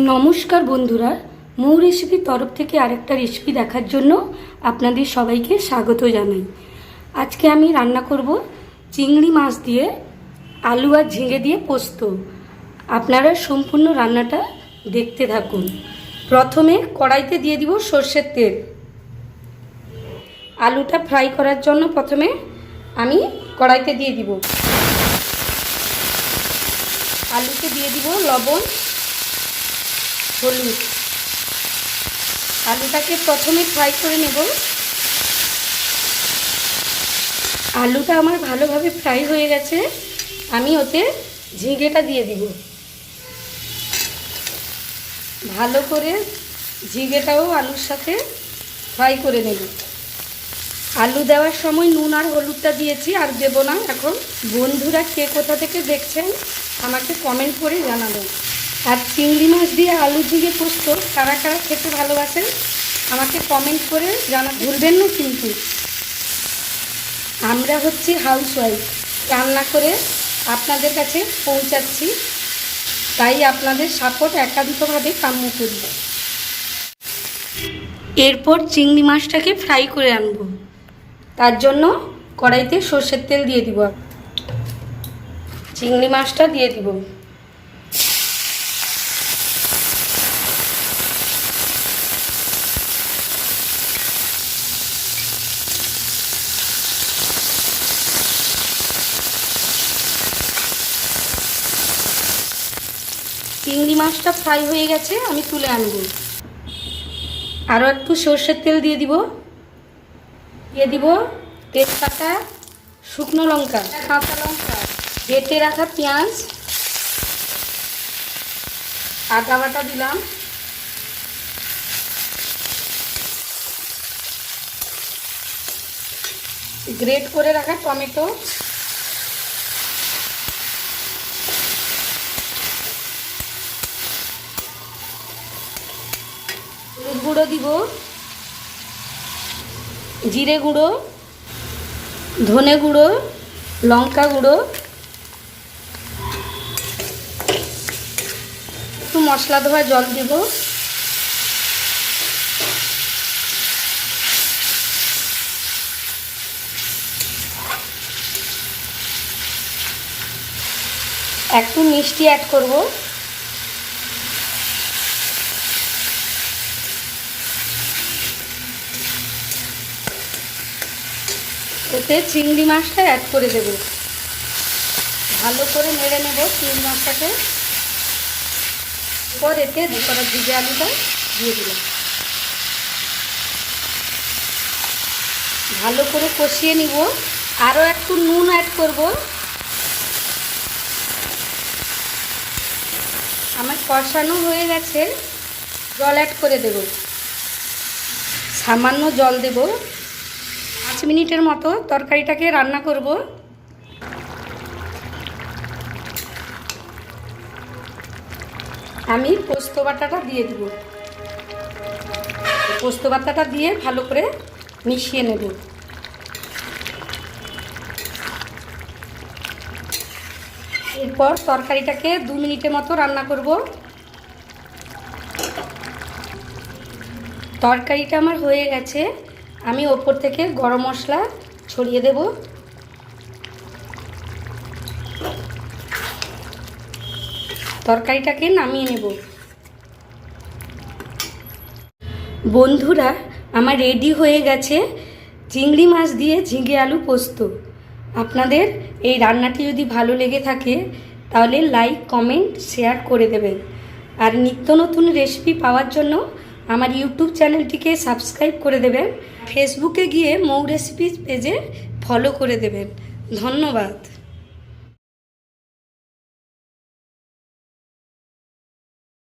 নমস্কার বন্ধুরা, মৌ রেসিপির তরফ থেকে আরেকটা রেসিপি দেখার জন্য আপনাদের সবাইকে স্বাগত জানাই। আজকে আমি রান্না করব চিংড়ি মাছ দিয়ে আলু আর ঝিঙে দিয়ে পোস্ত। আপনারা সম্পূর্ণ রান্নাটা দেখতে থাকুন। প্রথমে কড়াইতে দিয়ে দিব সর্ষের তেল। আলুটা ফ্রাই করার জন্য প্রথমে আমি কড়াইতে দিয়ে দিব। আলুতে দিয়ে দিব লবণ, হলুদ। আলুটাকে প্রথমে ফ্রাই করে নেব। আলুটা আমার ভালোভাবে ফ্রাই হয়ে গেছে। আমি ওতে ঝিঙেটা দিয়ে দিব। ভালো করে ঝিঙেটাও আলুর সাথে ফ্রাই করে নেব। আলু দেওয়ার সময় নুন আর হলুদটা দিয়েছি, আর দেব না এখন। বন্ধুরা কে কোথা থেকে দেখছেন আমাকে কমেন্ট করে জানাবেন। আর চিংড়ি মাছ দিয়ে আলু ঝিঙে পোস্ত কারা কারা খেতে ভালোবাসেন আমাকে কমেন্ট করে জানাতে ভুলবেন না কিন্তু। আমরা হচ্ছি হাউসওয়াইফ, রান্না করে আপনাদের কাছে পৌঁছাচ্ছি, তাই আপনাদের সাপোর্ট একান্তভাবে কাম্য করি। এরপর চিংড়ি মাছটাকে ফ্রাই করে আনব। তার জন্য কড়াইতে সর্ষের তেল দিয়ে দিব। চিংড়ি মাছটা দিয়ে দিব। চিংড়ি মাছটা ফ্রাই হয়ে গেছে, আমি তুলে আনব। আরও একটু সর্ষের তেল দিয়ে দিব। তেজপাতা, শুকনো লঙ্কা, কাঁচা লঙ্কা, বেটে রাখা পেঁয়াজ, আদা বাটা দিলাম, গ্রেট করে রাখা টমেটো, হলুদ গুঁড়ো দিব, জিরে গুঁড়ো, ধনে গুঁড়ো, লঙ্কা গুঁড়ো, একটু মশলা ধোয়া জল দেব। একটু মিষ্টি অ্যাড করব। ওতে চিংড়ি মাছটা অ্যাড করে দেব। ভালো করে নেড়ে নেব চিংড়ি মাছটাকে। পর এতে করা ভিজে আলুটা দিয়ে দিলাম। ভালো করে কষিয়ে নিব। আরও একটু নুন অ্যাড করব। আমার কষানো হয়ে গেছে, জল অ্যাড করে দেব। সামান্য জল দেব। 5 মিনিটের মতো তরকারিটাকে রান্না করব। আমি পোস্ত বাটাটা দিয়ে দেব। পোস্ত বাটাটা দিয়ে ভালো করে মিশিয়ে নেব। এরপর তরকারিটাকে 2 মিনিটের মতো রান্না করব। তরকারিটা আমার হয়ে গেছে। আমি ওপর থেকে গরম মশলা ছড়িয়ে দেব। তরকারিটাকে নামিয়ে নেব। বন্ধুরা আমার রেডি হয়ে গেছে চিংড়ি মাছ দিয়ে ঝিঙে আলু পোস্ত। আপনাদের এই রান্নাটি যদি ভালো লেগে থাকে তাহলে লাইক, কমেন্ট, শেয়ার করে দেবেন। আর নিত্য নতুন রেসিপি পাওয়ার জন্য আমার ইউটিউব চ্যানেলটিকে সাবস্ক্রাইব করে দেবেন। ফেসবুকে গিয়ে মৌ রেসিপি পেজে ফলো করে দেবেন। ধন্যবাদ।